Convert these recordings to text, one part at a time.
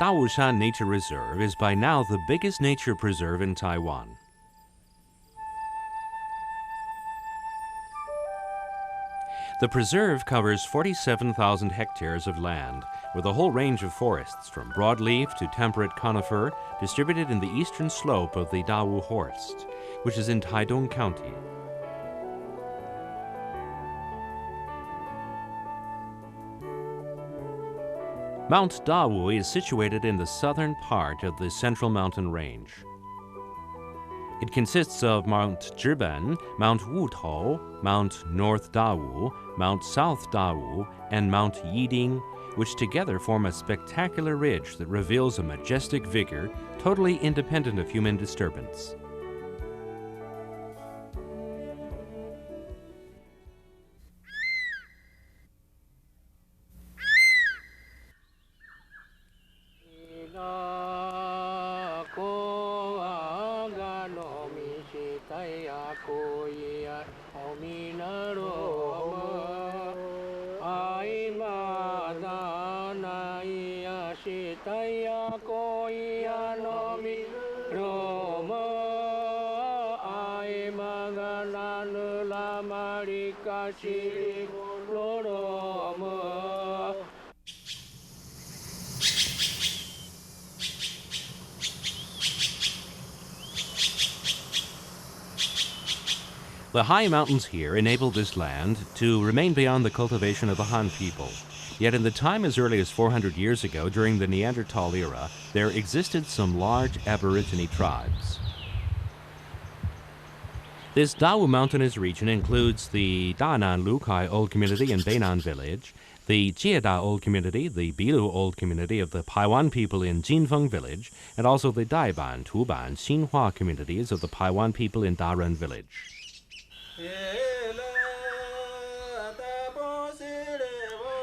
Tawushan Nature Reserve is by now the biggest nature preserve in Taiwan. The preserve covers 47,000 hectares of land, with a whole range of forests, from broadleaf to temperate conifer, distributed in the eastern slope of the Dawu Horst, which is in Taitung County. Mount Dawu is situated in the southern part of the Central Mountain Range. It consists of Mount Zhiben, Mount Wutou, Mount North Dawu, Mount South Dawu, and Mount Yiding, which together form a spectacular ridge that reveals a majestic vigor totally independent of human disturbance. The high mountains here enabled this land to remain beyond the cultivation of the Han people. Yet in the time as early as 400 years ago, during the Neanderthal era, there existed some large aborigine tribes. This Dawu mountainous region includes the Danan Rukai Old Community in Beinan Village, the Jieda Old Community, the Bilu Old Community of the Paiwan people in Jinfeng Village, and also the Daiban, Tuban, Xinhua communities of the Paiwan people in Daren Village.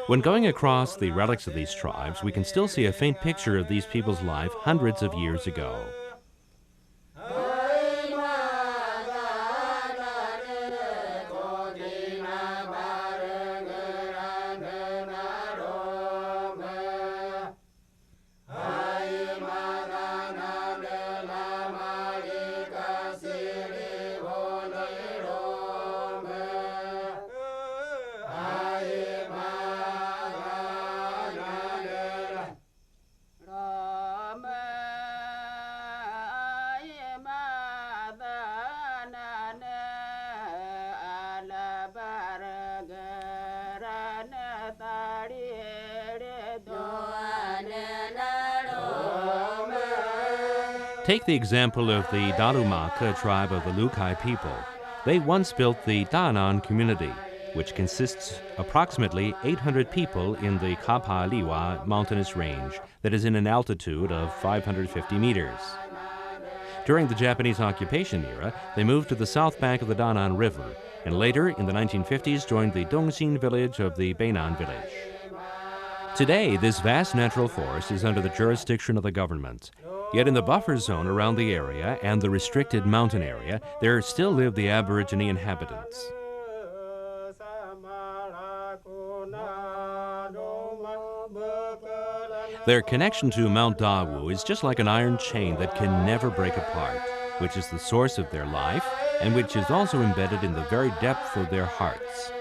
When going across the relics of these tribes, we can still see a faint picture of these people's life hundreds of years ago. Take the example of the Darumaka tribe of the Rukai people. They once built the Danan community, which consists approximately 800 people in the Kapa Liwa mountainous range that is in an altitude of 550 meters. During the Japanese occupation era, they moved to the south bank of the Danan River, and later in the 1950s joined the Dongxin village of the Beinan village. Today, this vast natural forest is under the jurisdiction of the government. Yet in the buffer zone around the area and the restricted mountain area, there still live the Aborigine inhabitants. Their connection to Mount Dawu is just like an iron chain that can never break apart, which is the source of their life and which is also embedded in the very depth of their hearts.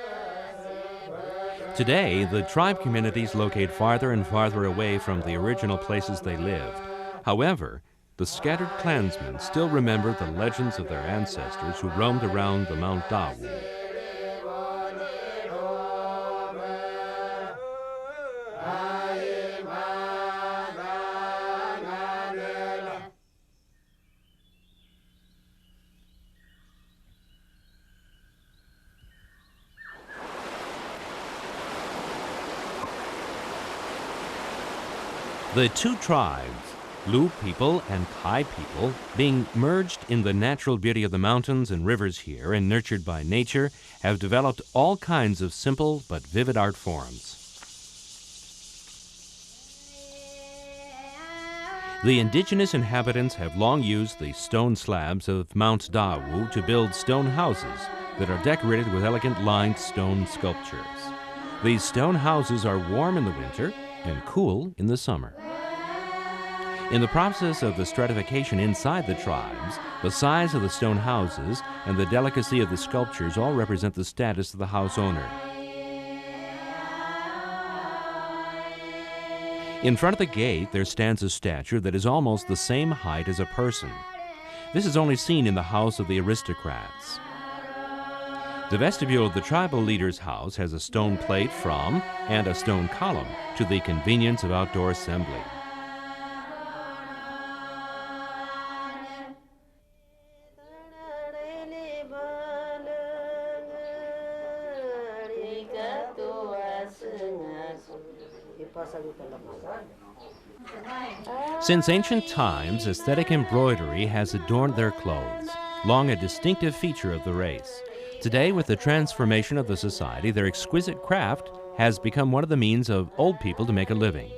Today, the tribe communities locate farther and farther away from the original places they lived. However, the scattered clansmen still remember the legends of their ancestors who roamed around the Mount Dawu. The two tribes, Lu people and Kai people, being merged in the natural beauty of the mountains and rivers here and nurtured by nature, have developed all kinds of simple but vivid art forms. The indigenous inhabitants have long used the stone slabs of Mount Dawu to build stone houses that are decorated with elegant lined stone sculptures. These stone houses are warm in the winter and cool in the summer. In the process of the stratification inside the tribes, the size of the stone houses and the delicacy of the sculptures all represent the status of the house owner. In front of the gate, there stands a statue that is almost the same height as a person. This is only seen in the house of the aristocrats. The vestibule of the tribal leader's house has a stone plate from and a stone column to the convenience of outdoor assembly. Since ancient times, aesthetic embroidery has adorned their clothes, long a distinctive feature of the race. Today, with the transformation of the society, their exquisite craft has become one of the means of old people to make a living.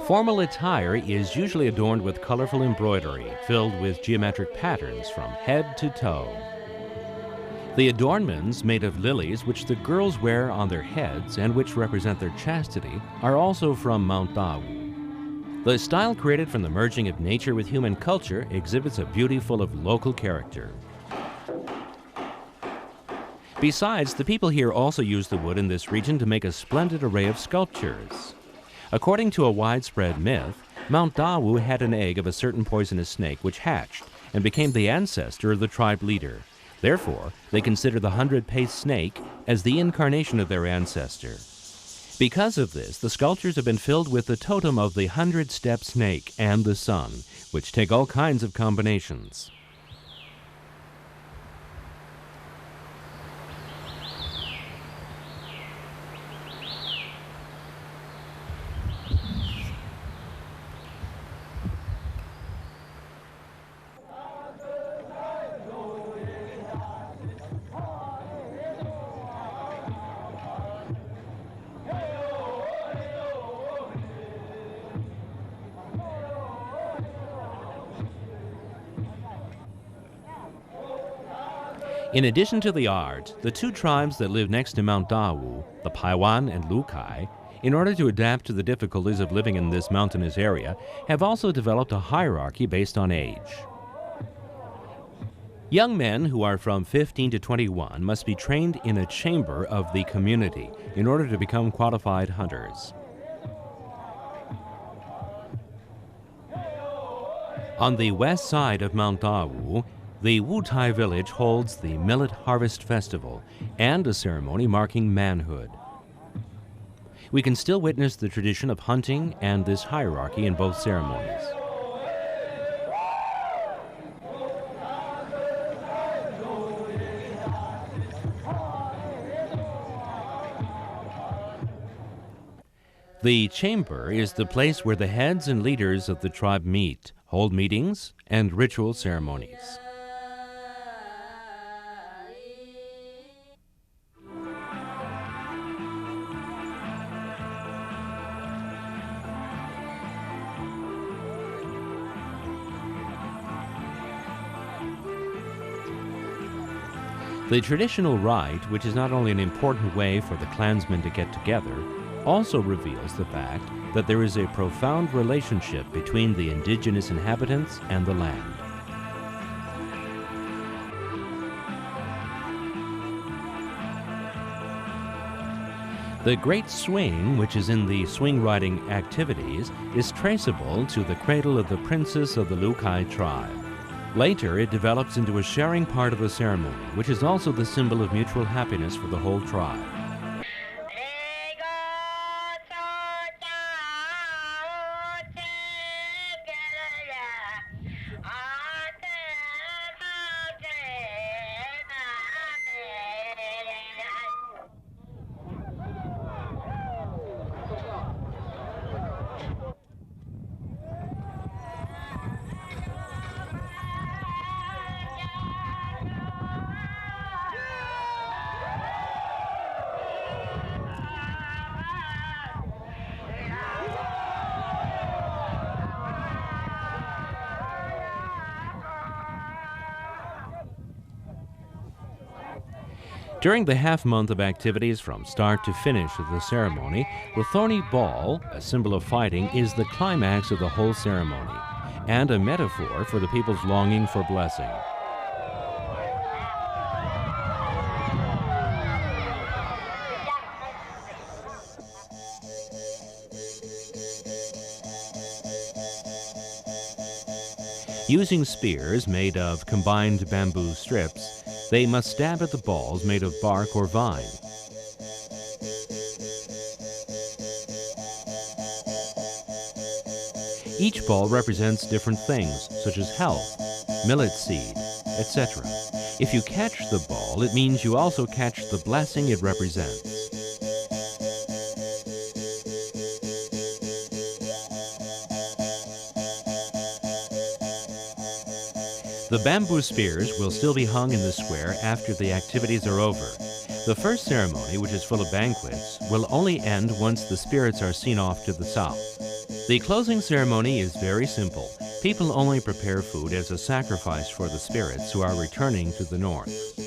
Formal attire is usually adorned with colorful embroidery, filled with geometric patterns from head to toe. The adornments made of lilies, which the girls wear on their heads and which represent their chastity, are also from Mount Dawu. The style created from the merging of nature with human culture exhibits a beauty full of local character. Besides, the people here also use the wood in this region to make a splendid array of sculptures. According to a widespread myth, Mount Dawu had an egg of a certain poisonous snake which hatched and became the ancestor of the tribe leader. Therefore, they consider the 100-paced snake as the incarnation of their ancestor. Because of this, the sculptures have been filled with the totem of the 100-step snake and the sun, which take all kinds of combinations. In addition to the art, the two tribes that live next to Mount Dawu, the Paiwan and Rukai, in order to adapt to the difficulties of living in this mountainous area, have also developed a hierarchy based on age. Young men who are from 15 to 21 must be trained in a chamber of the community in order to become qualified hunters. On the west side of Mount Dawu, the Wutai village holds the Millet Harvest Festival and a ceremony marking manhood. We can still witness the tradition of hunting and this hierarchy in both ceremonies. The chamber is the place where the heads and leaders of the tribe meet, hold meetings, and ritual ceremonies. The traditional rite, which is not only an important way for the clansmen to get together, also reveals the fact that there is a profound relationship between the indigenous inhabitants and the land. The great swing, which is in the swing riding activities, is traceable to the cradle of the princess of the Rukai tribe. Later, it develops into a sharing part of the ceremony, which is also the symbol of mutual happiness for the whole tribe. During the half-month of activities from start to finish of the ceremony, the thorny ball, a symbol of fighting, is the climax of the whole ceremony and a metaphor for the people's longing for blessing. Using spears made of combined bamboo strips, they must stab at the balls made of bark or vine. Each ball represents different things, such as health, millet seed, etc. If you catch the ball, it means you also catch the blessing it represents. The bamboo spears will still be hung in the square after the activities are over. The first ceremony, which is full of banquets, will only end once the spirits are seen off to the south. The closing ceremony is very simple. People only prepare food as a sacrifice for the spirits who are returning to the north.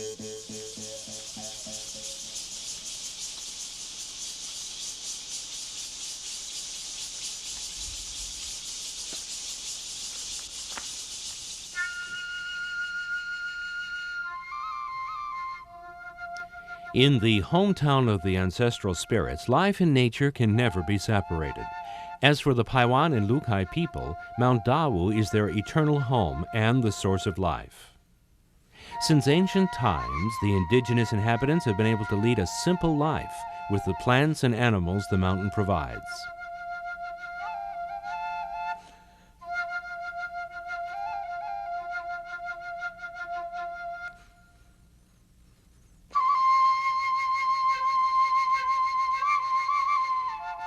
In the hometown of the ancestral spirits, life and nature can never be separated. As for the Paiwan and Rukai people, Mount Dawu is their eternal home and the source of life. Since ancient times, the indigenous inhabitants have been able to lead a simple life with the plants and animals the mountain provides.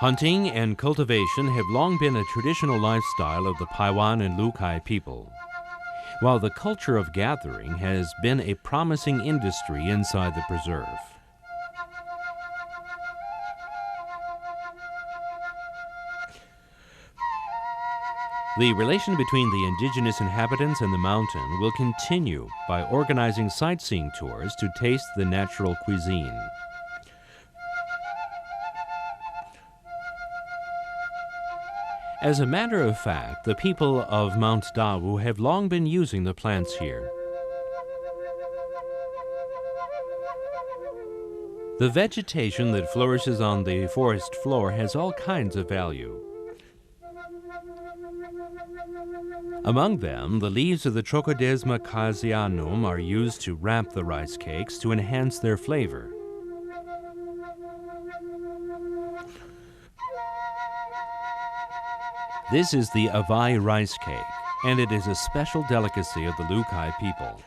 Hunting and cultivation have long been a traditional lifestyle of the Paiwan and Rukai people, while the culture of gathering has been a promising industry inside the preserve. The relation between the indigenous inhabitants and the mountain will continue by organizing sightseeing tours to taste the natural cuisine. As a matter of fact, the people of Mount Dawu have long been using the plants here. The vegetation that flourishes on the forest floor has all kinds of value. Among them, the leaves of the Trochodesma casianum are used to wrap the rice cakes to enhance their flavor. This is the Avai rice cake, and it is a special delicacy of the Rukai people.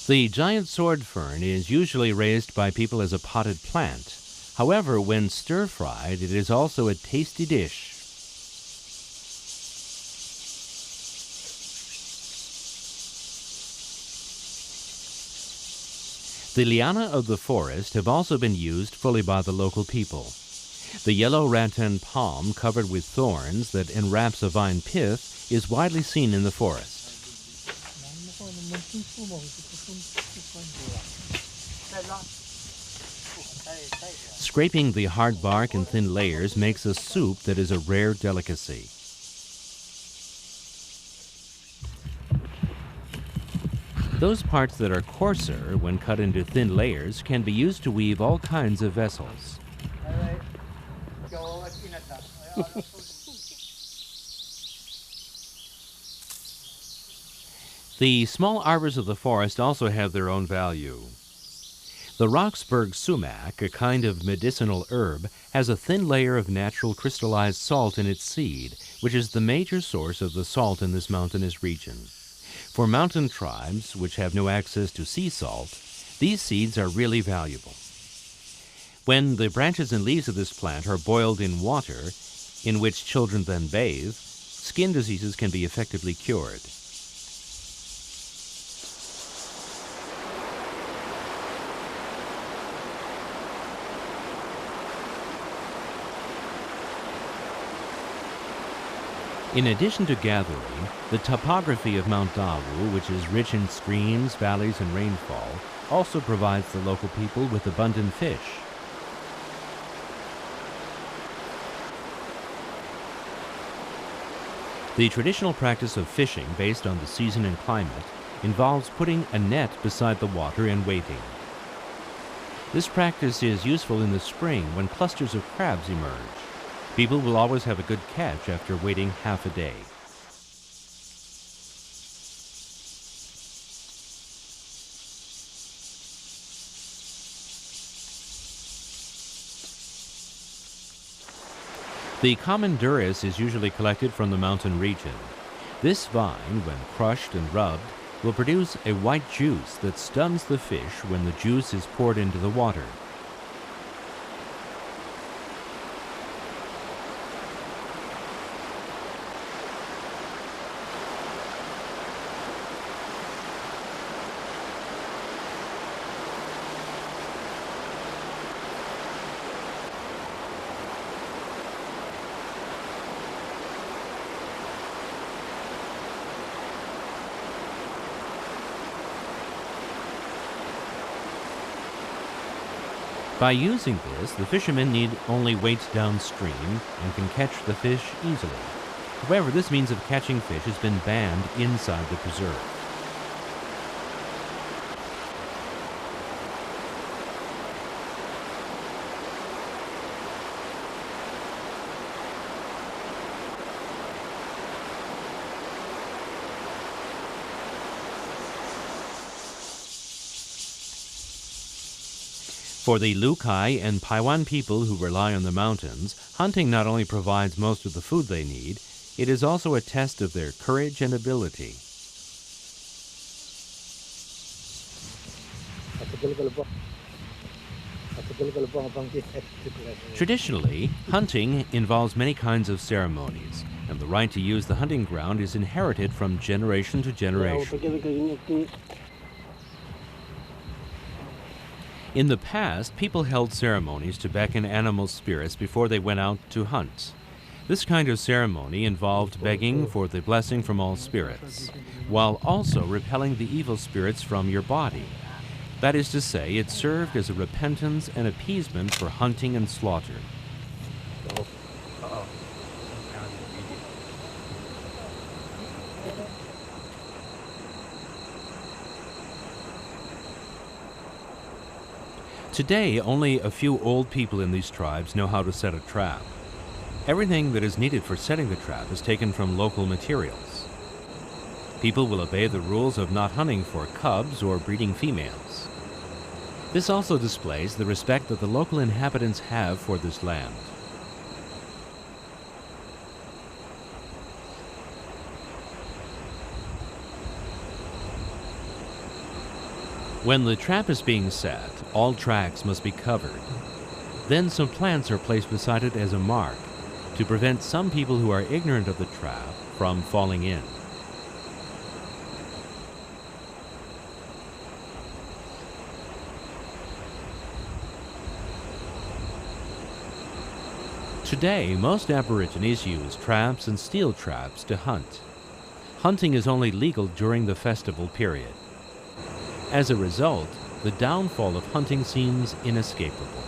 The giant sword fern is usually raised by people as a potted plant. However, when stir-fried, it is also a tasty dish. The liana of the forest have also been used fully by the local people. The yellow rattan palm covered with thorns that enwraps a vine pith is widely seen in the forest. Scraping the hard bark in thin layers makes a soup that is a rare delicacy. Those parts that are coarser, when cut into thin layers, can be used to weave all kinds of vessels. The small arbors of the forest also have their own value. The Roxburgh sumac, a kind of medicinal herb, has a thin layer of natural crystallized salt in its seed, which is the major source of the salt in this mountainous region. For mountain tribes, which have no access to sea salt, these seeds are really valuable. When the branches and leaves of this plant are boiled in water, in which children then bathe, skin diseases can be effectively cured. In addition to gathering, the topography of Mount Dawu, which is rich in streams, valleys, and rainfall, also provides the local people with abundant fish. The traditional practice of fishing, based on the season and climate, involves putting a net beside the water and waiting. This practice is useful in the spring when clusters of crabs emerge. People will always have a good catch after waiting half a day. The common duris is usually collected from the mountain region. This vine, when crushed and rubbed, will produce a white juice that stuns the fish when the juice is poured into the water. By using this, the fishermen need only wait downstream and can catch the fish easily. However, this means of catching fish has been banned inside the preserve. For the Rukai and Paiwan people who rely on the mountains, hunting not only provides most of the food they need, it is also a test of their courage and ability. Traditionally, hunting involves many kinds of ceremonies, and the right to use the hunting ground is inherited from generation to generation. In the past, people held ceremonies to beckon animal spirits before they went out to hunt. This kind of ceremony involved begging for the blessing from all spirits, while also repelling the evil spirits from your body. That is to say, it served as a repentance and appeasement for hunting and slaughter. Today, only a few old people in these tribes know how to set a trap. Everything that is needed for setting the trap is taken from local materials. People will obey the rules of not hunting for cubs or breeding females. This also displays the respect that the local inhabitants have for this land. When the trap is being set, all tracks must be covered. Then some plants are placed beside it as a mark to prevent some people who are ignorant of the trap from falling in. Today, most Aborigines use traps and steel traps to hunt. Hunting is only legal during the festival period. As a result, the downfall of hunting seems inescapable.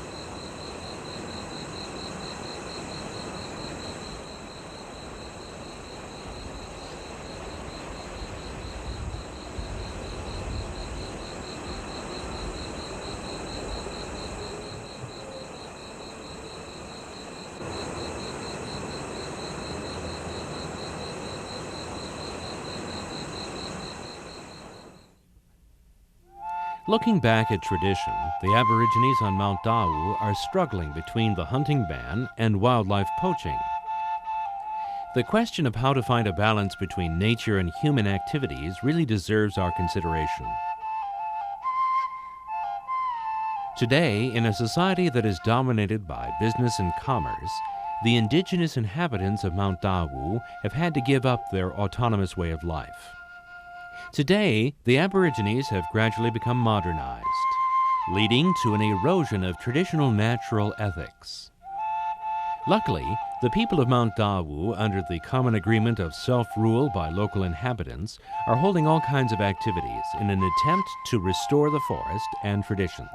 Looking back at tradition, the Aborigines on Mount Dawu are struggling between the hunting ban and wildlife poaching. The question of how to find a balance between nature and human activities really deserves our consideration. Today, in a society that is dominated by business and commerce, the indigenous inhabitants of Mount Dawu have had to give up their autonomous way of life. Today, the Aborigines have gradually become modernized, leading to an erosion of traditional natural ethics. Luckily, the people of Mount Dawu, under the common agreement of self-rule by local inhabitants, are holding all kinds of activities in an attempt to restore the forest and traditions.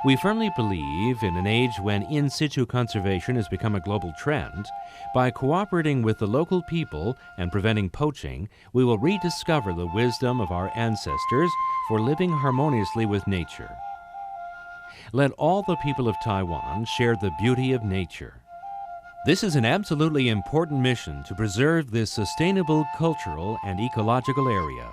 We firmly believe in an age when in situ conservation has become a global trend. By cooperating with the local people and preventing poaching, we will rediscover the wisdom of our ancestors for living harmoniously with nature. Let all the people of Taiwan share the beauty of nature. This is an absolutely important mission to preserve this sustainable cultural and ecological area.